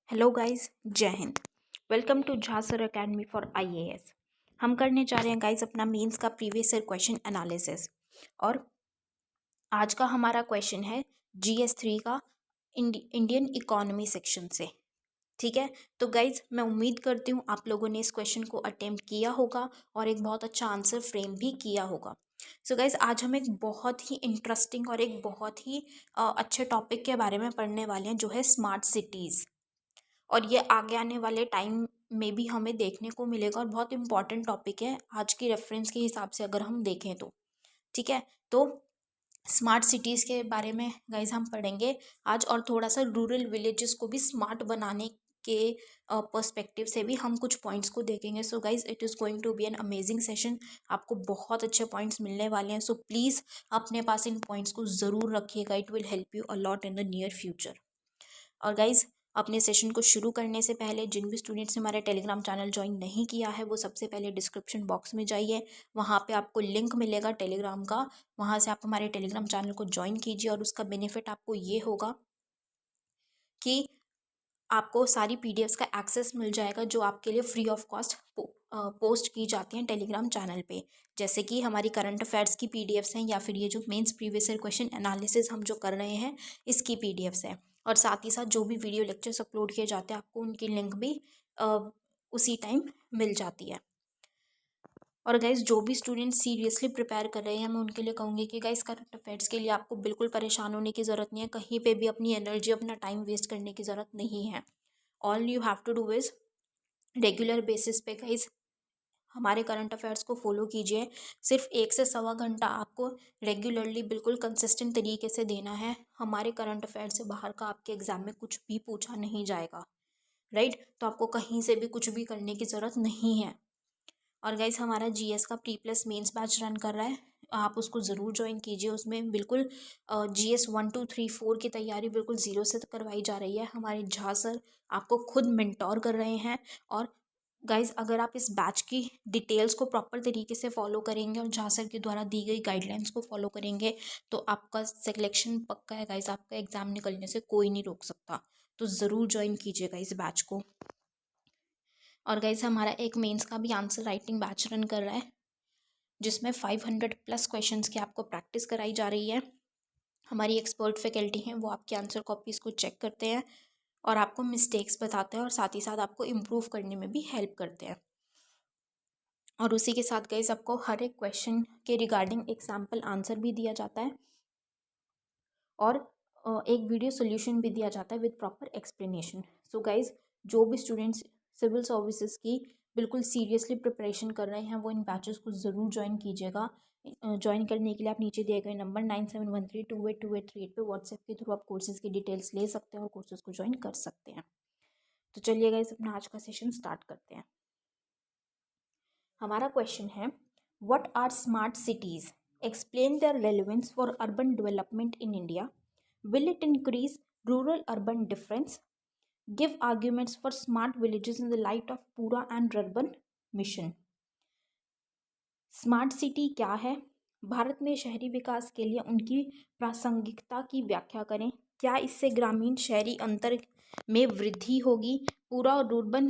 Hello guys, जय हिंद। Welcome to Jha sir academy for IAS. हम करने जा रहे हैं गाइस अपना मेंस का प्रीवियस ईयर क्वेश्चन एनालिसिस। और आज का हमारा क्वेश्चन है GS3 का इंडियन इकोनॉमी सेक्शन से। ठीक है, तो गाइज मैं उम्मीद करती हूँ आप लोगों ने इस क्वेश्चन को अटेम्प्ट किया होगा और एक बहुत अच्छा आंसर फ्रेम भी किया होगा। सो गाइज आज हम एक बहुत ही इंटरेस्टिंग और एक बहुत ही अच्छे टॉपिक के बारे में पढ़ने वाले हैं, जो है स्मार्ट सिटीज़। और ये आगे आने वाले टाइम में भी हमें देखने को मिलेगा और बहुत इंपॉर्टेंट टॉपिक है आज की रेफरेंस के हिसाब से अगर हम देखें तो। ठीक है, तो स्मार्ट सिटीज़ के बारे में गाइज हम पढ़ेंगे आज, और थोड़ा सा रूरल विलेजेस को भी स्मार्ट बनाने के पर्सपेक्टिव से भी हम कुछ पॉइंट्स को देखेंगे। So guys it is going to be an amazing session. आपको बहुत अच्छे पॉइंट्स मिलने वाले हैं, सो प्लीज़ अपने पास इन पॉइंट्स को ज़रूर रखिएगा। It will help you a lot in the near future. और गाइज अपने सेशन को शुरू करने से पहले जिन भी स्टूडेंट्स ने हमारे टेलीग्राम चैनल ज्वाइन नहीं किया है, वो सबसे पहले डिस्क्रिप्शन बॉक्स में जाइए, वहाँ पे आपको लिंक मिलेगा टेलीग्राम का। वहाँ से आप हमारे टेलीग्राम चैनल को ज्वाइन कीजिए और उसका बेनिफिट आपको ये होगा कि आपको सारी पीडीएफ्स का एक्सेस मिल जाएगा जो आपके लिए फ्री ऑफ कॉस्ट पोस्ट की जाती हैं टेलीग्राम चैनल पे। जैसे कि हमारी करंट अफेयर्स की पीडीएफ्स हैं, या फिर ये जो mains previous year question analysis हम जो कर रहे हैं इसकी पीडीएफ्स हैं। और साथ ही साथ जो भी वीडियो लेक्चर्स अपलोड किए जाते हैं आपको उनकी लिंक भी उसी टाइम मिल जाती है। और गाइज जो भी स्टूडेंट सीरियसली प्रिपेयर कर रहे हैं, मैं उनके लिए कहूँगी कि गाइज करंट अफेयर्स के लिए आपको बिल्कुल परेशान होने की ज़रूरत नहीं है। कहीं पे भी अपनी एनर्जी, अपना टाइम वेस्ट करने की ज़रूरत नहीं है। All you have to do is regular basis पे गाइज हमारे करंट अफेयर्स को फॉलो कीजिए। सिर्फ 1 से 1.25 घंटा आपको रेगुलरली बिल्कुल कंसिस्टेंट तरीके से देना है। हमारे करंट अफेयर से बाहर का आपके एग्जाम में कुछ भी पूछा नहीं जाएगा, राइट? तो आपको कहीं से भी कुछ भी करने की ज़रूरत नहीं है। और गाइज हमारा जीएस का प्री+ मेंस बैच रन कर रहा है, आप उसको ज़रूर ज्वाइन कीजिए। उसमें बिल्कुल GS 1 2 3 4 की तैयारी बिल्कुल ज़ीरो से करवाई जा रही है। हमारे झा सर आपको खुद मेंटोर कर रहे हैं। और गाइज अगर आप इस बैच की डिटेल्स को प्रॉपर तरीके से फॉलो करेंगे और झा सर के द्वारा दी गई गाइडलाइंस को फॉलो करेंगे तो आपका सिलेक्शन पक्का है गाइज। आपका एग्ज़ाम निकलने से कोई नहीं रोक सकता। तो ज़रूर ज्वाइन कीजिएगा इस बैच को। और गाइज हमारा एक मेंस का भी आंसर राइटिंग बैच रन कर रहा है, जिसमें 500+ क्वेश्चंस की आपको प्रैक्टिस कराई जा रही है। हमारी एक्सपर्ट फैकल्टी हैं, वो आपकी आंसर कॉपीज़ को चेक करते हैं और आपको मिस्टेक्स बताते हैं और साथ ही साथ आपको इम्प्रूव करने में भी हेल्प करते हैं। और उसी के साथ गाइज आपको हर एक क्वेश्चन के रिगार्डिंग एक सैम्पल आंसर भी दिया जाता है और एक वीडियो सोल्यूशन भी दिया जाता है with proper explanation. So guys जो भी स्टूडेंट्स सिविल सर्विसेज की बिल्कुल सीरियसली प्रिपरेशन कर रहे हैं वो इन बैचेस को ज़रूर ज्वाइन कीजिएगा। ज्वाइन करने के लिए आप नीचे दिए गए नंबर 9713282838 पे व्हाट्सएप के थ्रू आप कोर्सेज़ की डिटेल्स ले सकते हैं और कोर्सेज़ को ज्वाइन कर सकते हैं। तो चलिए गाइज अपना आज का सेशन स्टार्ट करते हैं। हमारा क्वेश्चन है, what are smart cities, explain their relevance for urban development in India, will it increase rural urban difference, give arguments for smart villages in the light of Pura and Rurban mission। Smart city क्या है, भारत में शहरी विकास के लिए उनकी प्रासंगिकता की व्याख्या करें, क्या इससे ग्रामीण शहरी अंतर में वृद्धि होगी, पूरा और रूर्बन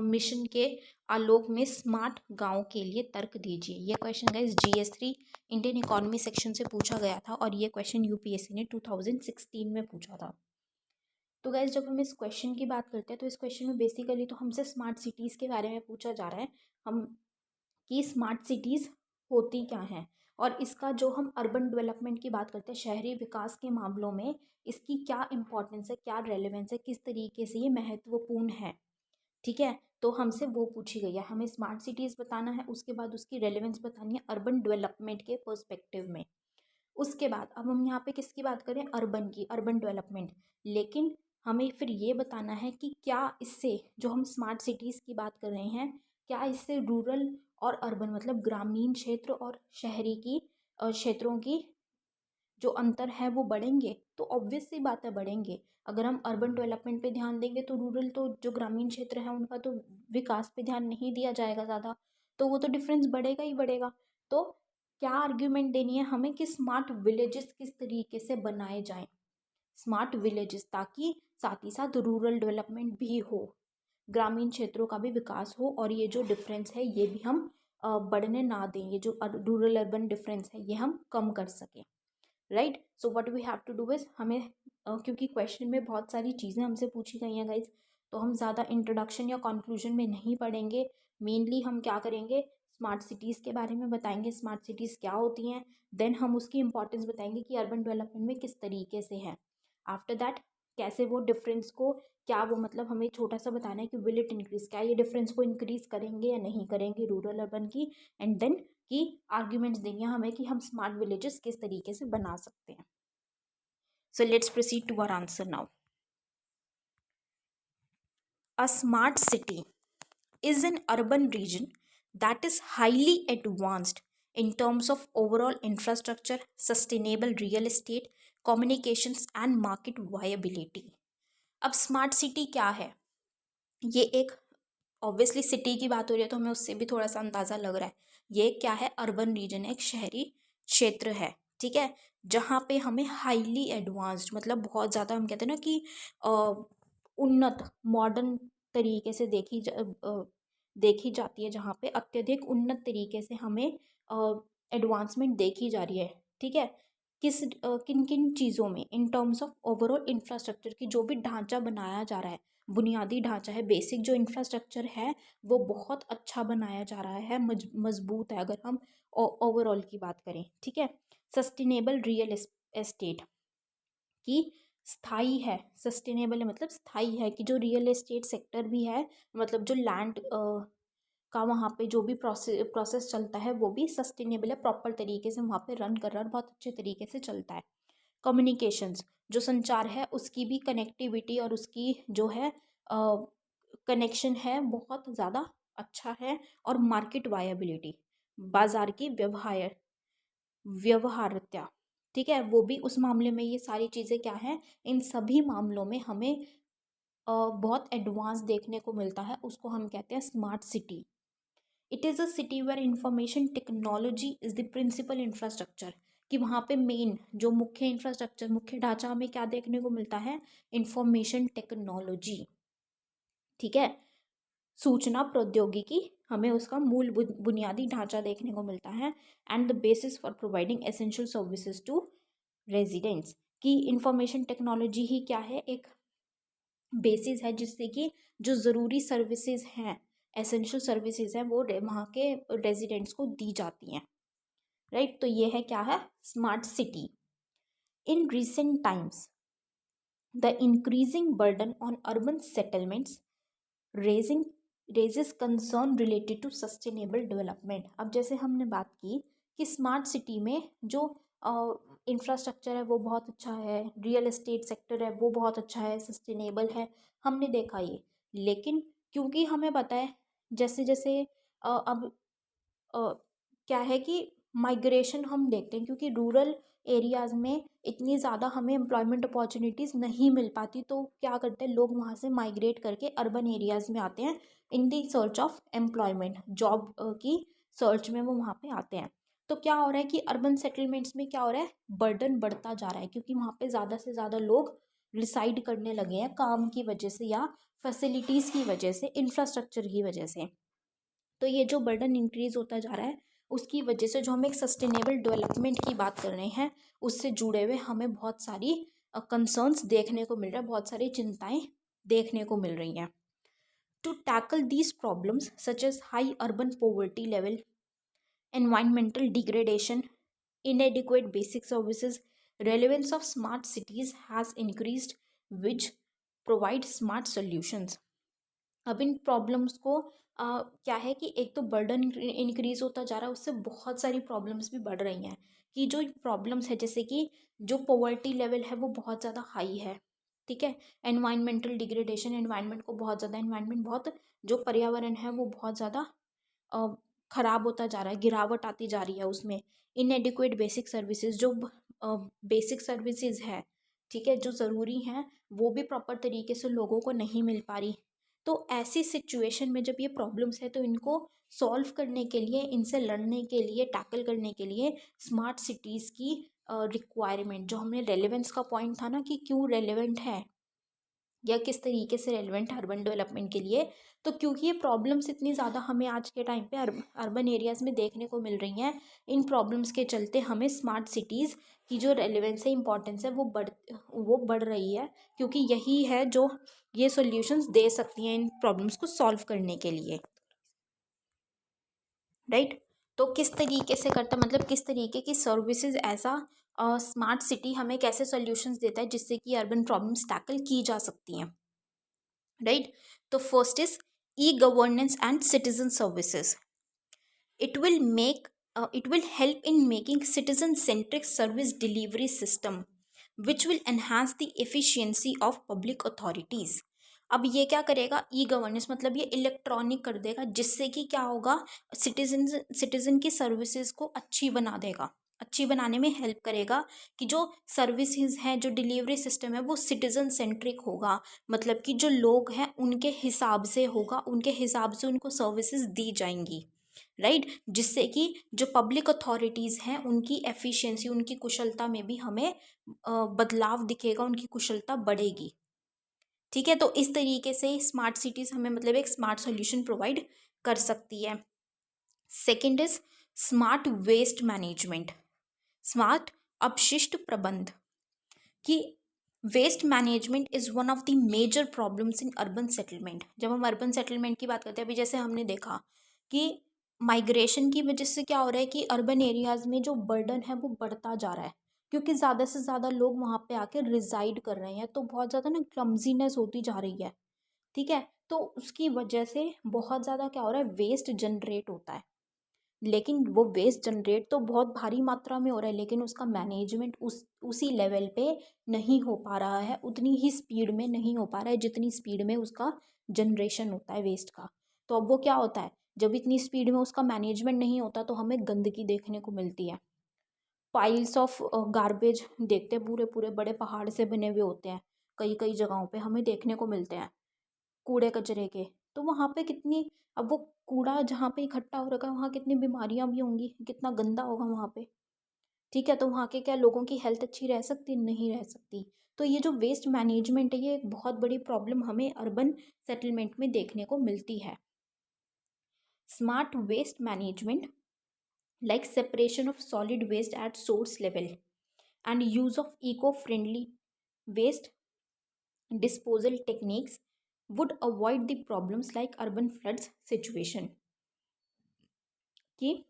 मिशन के आलोक में स्मार्ट गांव के लिए तर्क दीजिए। यह question guys GS3 Indian economy section से पूछा गया था और ये क्वेश्चन यूपीएससी ने 2016 में पूछा था। तो गाइज जब हम इस क्वेश्चन की बात करते हैं तो इस क्वेश्चन में बेसिकली तो हमसे स्मार्ट सिटीज़ के बारे में पूछा जा रहा है, हम कि स्मार्ट सिटीज़ होती क्या हैं और इसका जो हम अर्बन डेवलपमेंट की बात करते हैं, शहरी विकास के मामलों में इसकी क्या इंपॉर्टेंस है, क्या रेलेवेंस है, किस तरीके से ये महत्वपूर्ण है। ठीक है, तो हमसे वो पूछी गई है, हमें स्मार्ट सिटीज़ बताना है, उसके बाद उसकी रेलेवेंस बतानी है अर्बन डेवलपमेंट के पर्सपेक्टिव में। उसके बाद अब हम यहाँ पे किसकी बात करें, अर्बन की, अर्बन डेवलपमेंट। लेकिन हमें फिर ये बताना है कि क्या इससे, जो हम स्मार्ट सिटीज़ की बात कर रहे हैं, क्या इससे रूरल और अर्बन मतलब ग्रामीण क्षेत्र और शहरी की क्षेत्रों की जो अंतर है वो बढ़ेंगे। तो ऑब्वियस सी बात है बढ़ेंगे। अगर हम अर्बन डेवलपमेंट पे ध्यान देंगे तो रूरल, तो जो ग्रामीण क्षेत्र है उनका तो विकास पे ध्यान नहीं दिया जाएगा ज़्यादा, तो वो तो डिफरेंस बढ़ेगा ही बढ़ेगा। तो क्या आर्ग्यूमेंट देनी है हमें कि स्मार्ट विलेजेस किस तरीके से बनाए जाएं। स्मार्ट विलेजेस, ताकि साथ ही साथ रूरल डेवलपमेंट भी हो, ग्रामीण क्षेत्रों का भी विकास हो, और ये जो डिफरेंस है ये भी हम बढ़ने ना दें, ये जो रूरल अर्बन डिफरेंस है ये हम कम कर सकें। Right, so what we have to do is, हमें क्योंकि क्वेश्चन में बहुत सारी चीज़ें हमसे पूछी गई हैं गाइज, तो हम ज़्यादा इंट्रोडक्शन या कंक्लूजन में नहीं पढ़ेंगे। मेनली हम क्या करेंगे, स्मार्ट सिटीज़ के बारे में बताएंगे, स्मार्ट सिटीज़ क्या होती हैं, देन हम उसकी इंपॉर्टेंस बताएंगे कि अर्बन डेवलपमेंट में किस तरीके से है। आफ्टर दैट कैसे वो डिफरेंस को, क्या वो मतलब हमें छोटा सा बताना है कि विल इट इंक्रीज, क्या ये डिफरेंस को इंक्रीज करेंगे या नहीं करेंगे रूरल अर्बन की, एंड देन की आर्ग्यूमेंट्स देंगे हमें कि हम स्मार्ट विलेजेस किस तरीके से बना सकते हैं। So let's proceed to our answer now. A smart city is an urban region that is highly advanced in terms of overall infrastructure, sustainable real estate, communications and market viability. अब smart city क्या है, ये एक obviously city की बात हो रही है तो हमें उससे भी थोड़ा सा अंदाज़ा लग रहा है। ये क्या है, अर्बन रीजन है, एक शहरी क्षेत्र है, ठीक है, जहाँ पे हमें हाईली एडवांस्ड मतलब बहुत ज़्यादा, हम कहते हैं ना कि उन्नत मॉडर्न तरीके से देखी जाती है, जहाँ पे अत्यधिक उन्नत तरीके से हमें एडवांसमेंट देखी जा रही है, ठीक है। किन किन चीज़ों में, in terms of overall infrastructure की जो भी ढांचा बनाया जा रहा है, बुनियादी ढांचा है, बेसिक जो इंफ्रास्ट्रक्चर है वो बहुत अच्छा बनाया जा रहा है, मजबूत है अगर हम ओवरऑल की बात करें, ठीक है। सस्टेनेबल रियल एस्टेट की स्थाई है, सस्टेनेबल है मतलब स्थाई है, कि जो रियल एस्टेट सेक्टर भी है, मतलब जो लैंड का वहाँ पे जो भी प्रोसेस चलता है वो भी सस्टेनेबल है, प्रॉपर तरीके से वहाँ पे रन कर रहा है, बहुत अच्छे तरीके से चलता है। कम्युनिकेशंस, जो संचार है उसकी भी कनेक्टिविटी और उसकी जो है कनेक्शन है बहुत ज़्यादा अच्छा है। और मार्केट वायबिलिटी, बाजार की व्यवहार्यता, ठीक है, वो भी उस मामले में, ये सारी चीज़ें क्या हैं, इन सभी मामलों में हमें बहुत एडवांस देखने को मिलता है, उसको हम कहते हैं smart city. It is a city where information technology is the principal infrastructure, कि वहाँ पे मेन जो मुख्य इंफ्रास्ट्रक्चर, मुख्य ढांचा हमें क्या देखने को मिलता है, इंफॉर्मेशन टेक्नोलॉजी, ठीक है, सूचना प्रौद्योगिकी, हमें उसका मूल बुनियादी ढांचा देखने को मिलता है। And the basis for providing essential services to residents, की इंफॉर्मेशन टेक्नोलॉजी ही क्या है, एक बेसिस है जिससे कि जो ज़रूरी सर्विसेज हैं, एसेंशियल सर्विसेज हैं, वो वहाँ के रेजिडेंट्स को दी जाती हैं। राइट, तो ये है क्या है, smart city. In recent times the increasing burden on urban settlements raising raises concern related to sustainable development. अब जैसे हमने बात की कि स्मार्ट सिटी में जो इंफ्रास्ट्रक्चर है वो बहुत अच्छा है, रियल एस्टेट सेक्टर है वो बहुत अच्छा है, सस्टेनेबल है, हमने देखा ये। लेकिन क्योंकि हमें पता है जैसे जैसे अब अ, क्या है कि माइग्रेशन हम देखते हैं, क्योंकि रूरल एरियाज़ में इतनी ज़्यादा हमें एम्प्लॉयमेंट अपॉर्चुनिटीज़ नहीं मिल पाती, तो क्या करते हैं लोग वहाँ से माइग्रेट करके अर्बन एरियाज़ में आते हैं, in the search of employment, job की सर्च में वो वहाँ पे आते हैं। तो क्या हो रहा है कि अर्बन सेटलमेंट्स में क्या हो रहा है, बर्डन बढ़ता जा रहा है, क्योंकि वहाँ पे ज़्यादा से ज़्यादा लोग रिसाइड करने लगे हैं काम की वजह से, या फैसिलिटीज़ की वजह से, इंफ्रास्ट्रक्चर की वजह से। तो ये जो बर्डन इंक्रीज होता जा रहा है, उसकी वजह से जो हम एक सस्टेनेबल डेवलपमेंट की बात कर रहे हैं, उससे जुड़े हुए हमें बहुत सारी कंसर्न्स देखने को मिल रहा है, बहुत सारी चिंताएं देखने को मिल रही हैं। To tackle these problems such as high urban poverty level, environmental degradation, inadequate basic services, relevance of smart cities has increased, which provide smart solutions. अब इन प्रॉब्लम्स को क्या है कि एक तो बर्डन इंक्रीज होता जा रहा है, उससे बहुत सारी प्रॉब्लम्स भी बढ़ रही हैं, कि जो प्रॉब्लम्स है जैसे कि जो पोवर्टी लेवल है वो बहुत ज़्यादा हाई है, ठीक है, एनवायरमेंटल डिग्रेडेशन, एनवायरनमेंट को बहुत ज़्यादा, एनवायरनमेंट बहुत, जो पर्यावरण है वो बहुत ज़्यादा ख़राब होता जा रहा है, गिरावट आती जा रही है उसमें। इनएडिक्वेट बेसिक सर्विसेज, जो बेसिक सर्विसेज है, ठीक है, जो ज़रूरी हैं वो भी प्रॉपर तरीके से लोगों को नहीं मिल पा रही। तो ऐसी सिचुएशन में जब ये प्रॉब्लम्स है तो इनको सॉल्व करने के लिए, इनसे लड़ने के लिए, टैकल करने के लिए स्मार्ट सिटीज़ की रिक्वायरमेंट, जो हमने रेलेवेंस का पॉइंट था ना कि क्यों रेलेवेंट है या किस तरीके से रेलेवेंट है अर्बन डेवलपमेंट के लिए, तो क्योंकि ये प्रॉब्लम्स इतनी ज़्यादा हमें आज के टाइम पे अर्बन एरियाज़ में देखने को मिल रही हैं, इन प्रॉब्लम्स के चलते हमें स्मार्ट सिटीज़ की जो रेलेवेंस है, इंपॉर्टेंस है, वो बढ़ रही है, क्योंकि यही है जो ये सॉल्यूशंस दे सकती हैं इन प्रॉब्लम्स को सॉल्व करने के लिए, राइट। तो किस तरीके से करता, मतलब किस तरीके की सर्विसेज ऐसा स्मार्ट सिटी हमें कैसे सॉल्यूशंस देता है जिससे कि अर्बन प्रॉब्लम्स टैकल की जा सकती हैं, राइट। तो first is e governance and citizen services. It will make it will help in making citizen centric service delivery system which will enhance the efficiency of public authorities. अब ये क्या करेगा, e governance मतलब ये electronic कर देगा, जिससे कि क्या होगा, सिटीजन की सर्विसेज को अच्छी बना देगा, अच्छी बनाने में हेल्प करेगा, कि जो सर्विसेज हैं, जो डिलीवरी सिस्टम है वो सिटीजन सेंट्रिक होगा, मतलब कि जो लोग हैं उनके हिसाब से होगा, उनके हिसाब से उनको सर्विसेज दी जाएंगी, राइट। जिससे कि जो पब्लिक अथॉरिटीज़ हैं उनकी एफिशिएंसी, उनकी कुशलता में भी हमें बदलाव दिखेगा, उनकी कुशलता बढ़ेगी, ठीक है। तो इस तरीके से स्मार्ट सिटीज़ हमें मतलब एक स्मार्ट सॉल्यूशन प्रोवाइड कर सकती है। Second is smart waste management, smart अपशिष्ट प्रबंध, कि waste management is one of the major problems in urban settlement. जब हम अर्बन सेटलमेंट की बात करते हैं, अभी जैसे हमने देखा कि माइग्रेशन की वजह से क्या हो रहा है कि अर्बन एरियाज़ में जो बर्डन है वो बढ़ता जा रहा है, क्योंकि ज़्यादा से ज़्यादा लोग वहाँ पे आके रिजाइड कर रहे हैं, तो बहुत ज़्यादा ना क्लमजीनेस होती जा रही है, ठीक है। तो उसकी वजह से बहुत ज़्यादा क्या हो रहा है, वेस्ट जनरेट होता है, लेकिन वो वेस्ट जनरेट तो बहुत भारी मात्रा में हो रहा है, लेकिन उसका मैनेजमेंट उसी लेवल पे नहीं हो पा रहा है, उतनी ही स्पीड में नहीं हो पा रहा है जितनी स्पीड में उसका जनरेशन होता है वेस्ट का। तो अब वो क्या होता है, जब इतनी स्पीड में उसका मैनेजमेंट नहीं होता तो हमें गंदगी देखने को मिलती है, पाइल्स ऑफ गार्बेज देखते हैं, पूरे पूरे बड़े पहाड़ से बने हुए होते हैं, कई कई जगहों पे हमें देखने को मिलते हैं कूड़े कचरे के। तो वहाँ पे कितनी, अब वो कूड़ा जहाँ पे इकट्ठा हो रखा है वहाँ कितनी बीमारियाँ भी होंगी, कितना गंदा होगा वहाँ पे, ठीक है। तो वहाँ के क्या लोगों की हेल्थ अच्छी रह सकती, नहीं रह सकती। तो ये जो वेस्ट मैनेजमेंट है ये एक बहुत बड़ी प्रॉब्लम हमें अर्बन सेटलमेंट में देखने को मिलती है। Smart waste management like separation of solid waste at source level and use of eco friendly waste disposal techniques would avoid the problems like urban floods situation, कि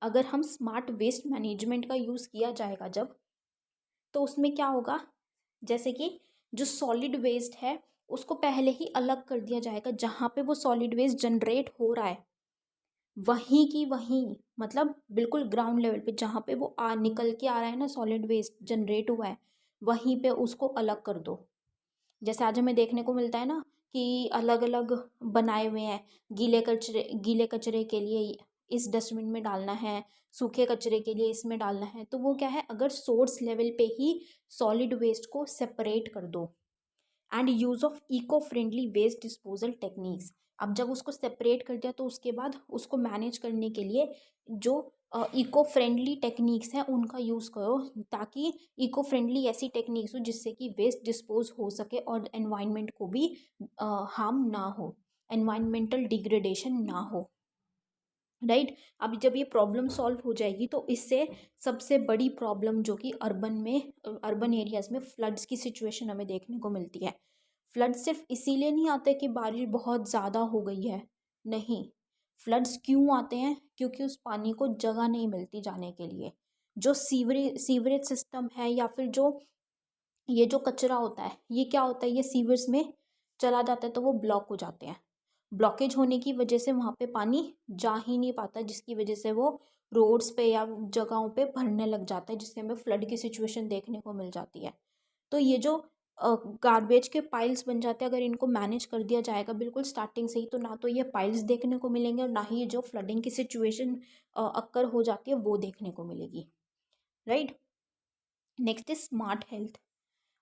अगर हम स्मार्ट वेस्ट मैनेजमेंट का use किया जाएगा जब, तो उसमें क्या होगा, जैसे कि जो सॉलिड वेस्ट है उसको पहले ही अलग कर दिया जाएगा, जहाँ पे वो सॉलिड वेस्ट जनरेट हो रहा है वहीं की वहीं, मतलब बिल्कुल ग्राउंड लेवल पे जहाँ पे वो निकल के आ रहा है ना, सॉलिड वेस्ट जनरेट हुआ है वहीं पे उसको अलग कर दो। जैसे आज हमें देखने को मिलता है ना कि अलग अलग बनाए हुए हैं, गीले कचरे के लिए इस डस्टबिन में डालना है, सूखे कचरे के लिए इसमें डालना है, तो वो क्या है, अगर सोर्स लेवल पे ही सॉलिड वेस्ट को सेपरेट कर दो and use of eco friendly waste disposal techniques. अब जब उसको सेपरेट कर दिया तो उसके बाद उसको मैनेज करने के लिए जो इको फ्रेंडली टेक्निक्स हैं उनका यूज़ करो, ताकि इको फ्रेंडली ऐसी टेक्निक्स हो जिससे कि वेस्ट डिस्पोज हो सके और एनवायरनमेंट को भी हार्म ना हो, एनवायरनमेंटल डिग्रेडेशन ना हो, राइट। अब जब ये प्रॉब्लम सॉल्व हो जाएगी तो इससे सबसे बड़ी प्रॉब्लम जो कि अर्बन एरियाज़ में फ्लड्स की सिचुएशन हमें देखने को मिलती है। फ्लड सिर्फ इसीलिए नहीं आते कि बारिश बहुत ज़्यादा हो गई है, नहीं, फ्लड्स क्यों आते हैं, क्योंकि उस पानी को जगह नहीं मिलती जाने के लिए, जो सीवरेज सिस्टम है या फिर जो ये जो कचरा होता है ये क्या होता है, ये सीवर्स में चला जाता है तो वो ब्लॉक हो जाते हैं, ब्लॉकेज होने की वजह से वहाँ पे पानी जा ही नहीं पाता, जिसकी वजह से वो रोड्स पे या जगहों पे भरने लग जाता है, जिससे हमें फ्लड की सिचुएशन देखने को मिल जाती है। तो ये जो गार्बेज के पाइल्स बन जाते हैं, अगर इनको मैनेज कर दिया जाएगा बिल्कुल स्टार्टिंग से ही, तो ना तो ये पाइल्स देखने को मिलेंगे और ना ही ये जो फ्लडिंग की सिचुएशन अक्कर हो जाती है वो देखने को मिलेगी, right. Next is smart health.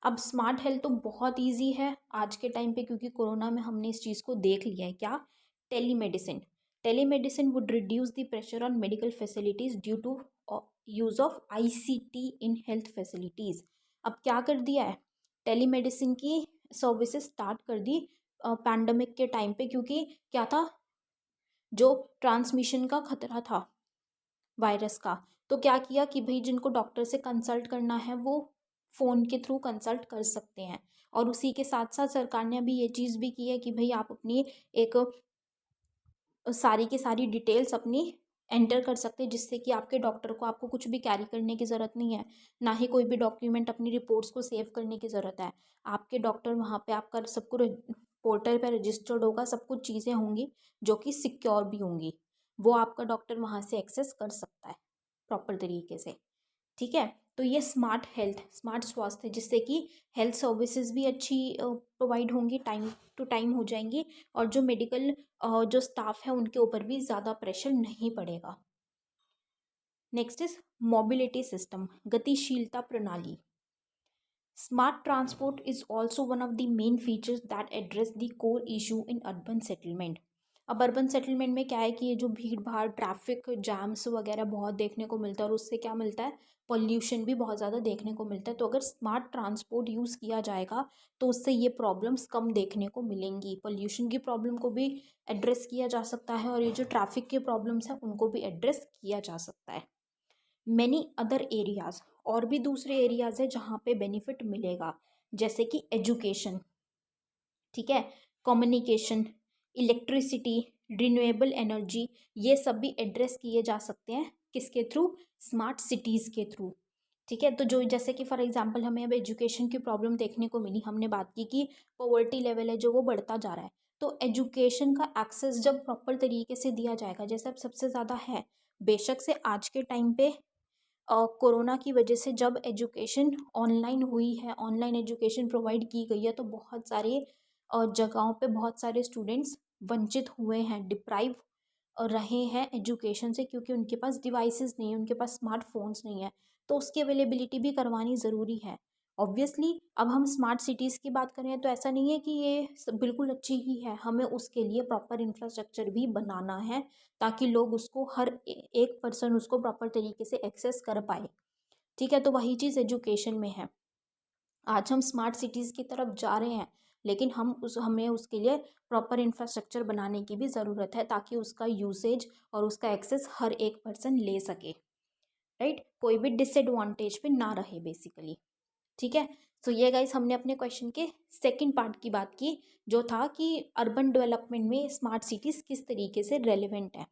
अब स्मार्ट हेल्थ तो बहुत इजी है आज के टाइम पे, क्योंकि कोरोना में हमने इस चीज़ को देख लिया है, क्या, telemedicine. Telemedicine would reduce the pressure on medical facilities due to use of ICT in health facilities. अब क्या कर दिया है, टेलीमेडिसिन की सर्विसेज स्टार्ट कर दी पैंडमिक के टाइम पे, क्योंकि क्या था, जो ट्रांसमिशन का खतरा था वायरस का, तो क्या किया कि भाई जिनको डॉक्टर से कंसल्ट करना है वो फ़ोन के थ्रू कंसल्ट कर सकते हैं। और उसी के साथ साथ सरकार ने अभी ये चीज़ भी की है कि भाई आप अपनी एक सारी की सारी डिटेल्स अपनी एंटर कर सकते हैं, जिससे कि आपके डॉक्टर को आपको कुछ भी कैरी करने की ज़रूरत नहीं है, ना ही कोई भी डॉक्यूमेंट अपनी रिपोर्ट्स को सेव करने की ज़रूरत है। आपके डॉक्टर वहाँ पे आपका सब कुछ पोर्टल पे रजिस्टर्ड होगा, सब कुछ चीज़ें होंगी जो कि सिक्योर भी होंगी, वो आपका डॉक्टर वहाँ से एक्सेस कर सकता है प्रॉपर तरीके से। ठीक है, तो ये स्मार्ट हेल्थ, स्मार्ट स्वास्थ्य, जिससे कि हेल्थ सर्विसेज भी अच्छी प्रोवाइड होंगी, टाइम टू टाइम हो जाएंगी, और जो मेडिकल जो स्टाफ है उनके ऊपर भी ज़्यादा प्रेशर नहीं पड़ेगा। नेक्स्ट इज मोबिलिटी सिस्टम, गतिशीलता प्रणाली। Smart transport is also one of the main features that address the core issue in urban settlement. अब अर्बन सेटलमेंट में क्या है कि ये जो भीड़ भाड़, ट्रैफिक जैम्स वगैरह बहुत देखने को मिलता है, और उससे क्या मिलता है, पोल्यूशन भी बहुत ज़्यादा देखने को मिलता है। तो अगर स्मार्ट ट्रांसपोर्ट यूज़ किया जाएगा तो उससे ये प्रॉब्लम्स कम देखने को मिलेंगी। पोल्यूशन की प्रॉब्लम को भी एड्रेस किया जा सकता है, और ये जो ट्रैफिक के प्रॉब्लम्स हैं उनको भी एड्रेस किया जा सकता है। मैनी अदर एरियाज, और भी दूसरे एरियाज है जहाँ पे बेनिफिट मिलेगा, जैसे कि एजुकेशन, ठीक है, कम्युनिकेशन, इलेक्ट्रिसिटी, रिन्यूएबल एनर्जी, ये सब भी एड्रेस किए जा सकते हैं किसके थ्रू, स्मार्ट सिटीज़ के थ्रू। ठीक है, तो जो जैसे कि फॉर एग्जांपल हमें अब एजुकेशन की प्रॉब्लम देखने को मिली, हमने बात की कि पॉवर्टी लेवल है जो वो बढ़ता जा रहा है, तो एजुकेशन का एक्सेस जब प्रॉपर तरीके से दिया जाएगा, जैसे अब सबसे ज़्यादा है, बेशक से आज के टाइम पे कोरोना की वजह से जब एजुकेशन ऑनलाइन हुई है, ऑनलाइन एजुकेशन प्रोवाइड की गई है, तो बहुत सारे जगहों पे बहुत सारे स्टूडेंट्स वंचित हुए हैं, डिप्राइव रहे हैं एजुकेशन से, क्योंकि उनके पास डिवाइसेस नहीं है, उनके पास स्मार्टफोन्स नहीं है, तो उसकी अवेलेबिलिटी भी करवानी ज़रूरी है। ऑब्वियसली अब हम स्मार्ट सिटीज़ की बात करें तो ऐसा नहीं है कि ये बिल्कुल अच्छी ही है, हमें उसके लिए प्रॉपर इंफ्रास्ट्रक्चर भी बनाना है, ताकि लोग उसको हर एक पर्सन उसको प्रॉपर तरीके से एक्सेस कर पाए। ठीक है, तो वही चीज़ एजुकेशन में है। आज हम स्मार्ट सिटीज़ की तरफ जा रहे हैं, लेकिन हमें उसके लिए प्रॉपर इंफ्रास्ट्रक्चर बनाने की भी ज़रूरत है, ताकि उसका यूसेज और उसका एक्सेस हर एक पर्सन ले सके, राइट, कोई भी डिसएडवांटेज पे ना रहे बेसिकली। ठीक है, सो ये गाइस हमने अपने क्वेश्चन के सेकंड पार्ट की बात की, जो था कि अर्बन डेवलपमेंट में स्मार्ट सिटीज़ किस तरीके से रेलिवेंट है।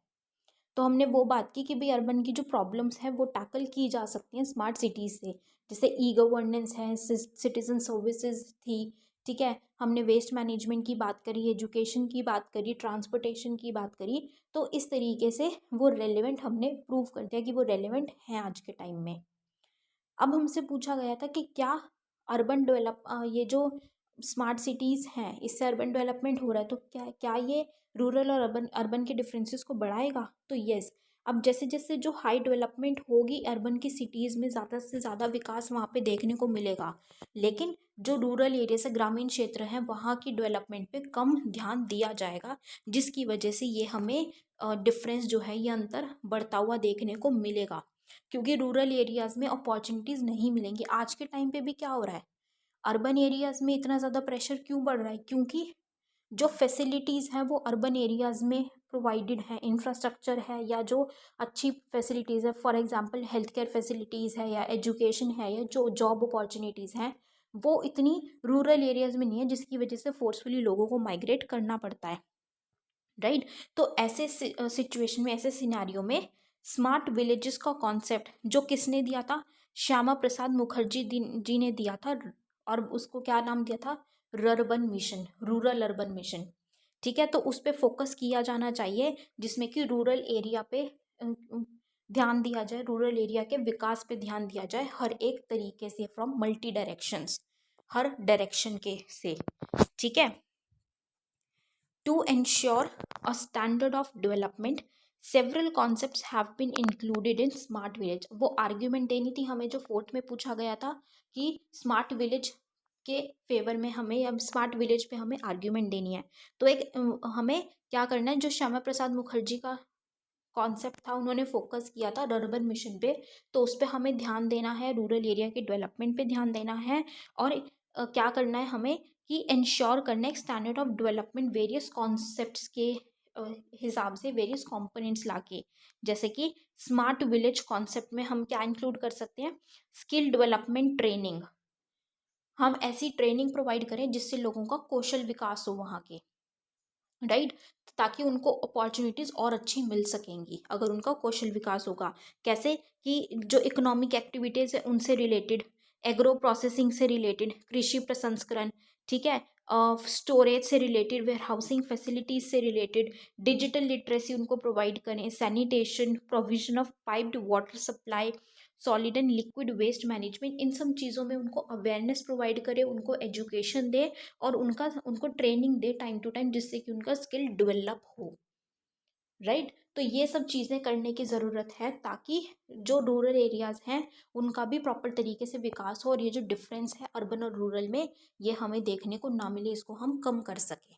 तो हमने वो बात की कि भाई अर्बन की जो प्रॉब्लम्स हैं वो टैकल की जा सकती हैं स्मार्ट सिटीज़ से, जैसे ई गवर्नेंस है, सिटीजन सर्विसेज थी, ठीक है, हमने वेस्ट मैनेजमेंट की बात करी, एजुकेशन की बात करी, ट्रांसपोर्टेशन की बात करी, तो इस तरीके से वो रेलिवेंट हमने प्रूव कर दिया कि वो रेलिवेंट हैं आज के टाइम में। अब हमसे पूछा गया था कि क्या अर्बन ये जो स्मार्ट सिटीज़ हैं इससे अर्बन डेवलपमेंट हो रहा है, तो क्या क्या ये रूरल और अर्बन अर्बन के डिफरेंसेस को बढ़ाएगा, तो यस। अब जैसे जैसे जो हाई डेवलपमेंट होगी अर्बन की सिटीज़ में, ज़्यादा से ज़्यादा विकास वहाँ पे देखने को मिलेगा, लेकिन जो रूरल एरिया से ग्रामीण क्षेत्र हैं वहाँ की डेवलपमेंट पे कम ध्यान दिया जाएगा, जिसकी वजह से ये हमें डिफरेंस जो है, ये अंतर बढ़ता हुआ देखने को मिलेगा, क्योंकि रूरल एरियाज़ में अपॉर्चुनिटीज़ नहीं मिलेंगी। आज के टाइम पे भी क्या हो रहा है, अर्बन एरियाज़ में इतना ज़्यादा प्रेशर क्यों बढ़ रहा है, क्योंकि जो फैसिलिटीज़ हैं वो अर्बन एरियाज़ में प्रोवाइडेड है, इंफ्रास्ट्रक्चर है, या जो अच्छी फैसिलिटीज़ है, for example health care facilities है, या एजुकेशन है, या जो जॉब अपॉर्चुनिटीज़ हैं, वो इतनी रूरल एरियाज़ में नहीं है, जिसकी वजह से फोर्सफुली लोगों को माइग्रेट करना पड़ता है, राइट। तो ऐसे सिचुएशन में, ऐसे सिनेरियो में स्मार्ट विलेजेस का कॉन्सेप्ट जो किसने दिया था, श्यामा प्रसाद मुखर्जी जी ने दिया था, और उसको क्या नाम दिया था, rurban mission, rural urban mission. ठीक है, तो उस पर फोकस किया जाना चाहिए, जिसमें कि रूरल एरिया पे ध्यान दिया जाए, रूरल एरिया के विकास पे ध्यान दिया जाए, हर एक तरीके से, from multi directions, her direction के से। ठीक है, to ensure a standard of development, several concepts have been included in smart village। वो आर्ग्यूमेंट देनी थी हमें, जो फोर्थ में पूछा गया था कि स्मार्ट विलेज के फेवर में हमें, अब स्मार्ट विलेज पे हमें आर्ग्यूमेंट देनी है। तो एक हमें क्या करना है, जो श्यामा प्रसाद मुखर्जी का कॉन्सेप्ट था, उन्होंने फोकस किया था अर्बन मिशन पे, तो उस पर हमें ध्यान देना है, रूरल एरिया के डेवलपमेंट पे ध्यान देना है। और क्या करना है हमें कि इंश्योर करना है standard of development various concepts के हिसाब से, वेरियस कंपोनेंट्स लाके। जैसे कि स्मार्ट विलेज कॉन्सेप्ट में हम क्या इंक्लूड कर सकते हैं, स्किल डेवलपमेंट ट्रेनिंग। हम ऐसी ट्रेनिंग प्रोवाइड करें जिससे लोगों का कौशल विकास हो वहाँ के, राइट, ताकि उनको अपॉर्चुनिटीज़ और अच्छी मिल सकेंगी अगर उनका कौशल विकास होगा। कैसे कि जो इकोनॉमिक एक्टिविटीज़ है उनसे रिलेटेड, एग्रो प्रोसेसिंग से रिलेटेड, कृषि प्रसंस्करण, ठीक है, स्टोरेज से रिलेटेड, वेयर हाउसिंग फैसिलिटीज से रिलेटेड, डिजिटल लिटरेसी उनको प्रोवाइड करें, sanitation, provision of piped water supply, solid and liquid waste management, इन सब चीज़ों में उनको अवेयरनेस प्रोवाइड करें, उनको एजुकेशन दे और उनको ट्रेनिंग दे टाइम टू टाइम, जिससे कि उनका स्किल डेवलप हो, राइट। तो ये सब चीज़ें करने की ज़रूरत है ताकि जो रूरल एरियाज़ हैं उनका भी प्रॉपर तरीके से विकास हो, और ये जो डिफरेंस है अर्बन और रूरल में, ये हमें देखने को ना मिले, इसको हम कम कर सकें,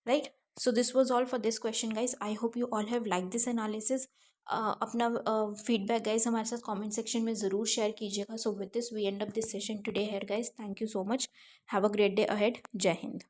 right. So this was all for this question guys. I hope you all have like this analysis. अपना फीडबैक गाइज हमारे साथ कमेंट सेक्शन में ज़रूर शेयर कीजिएगा। So with this we end up this session today here guys. Thank you so much. Have a great day ahead. जय हिंद।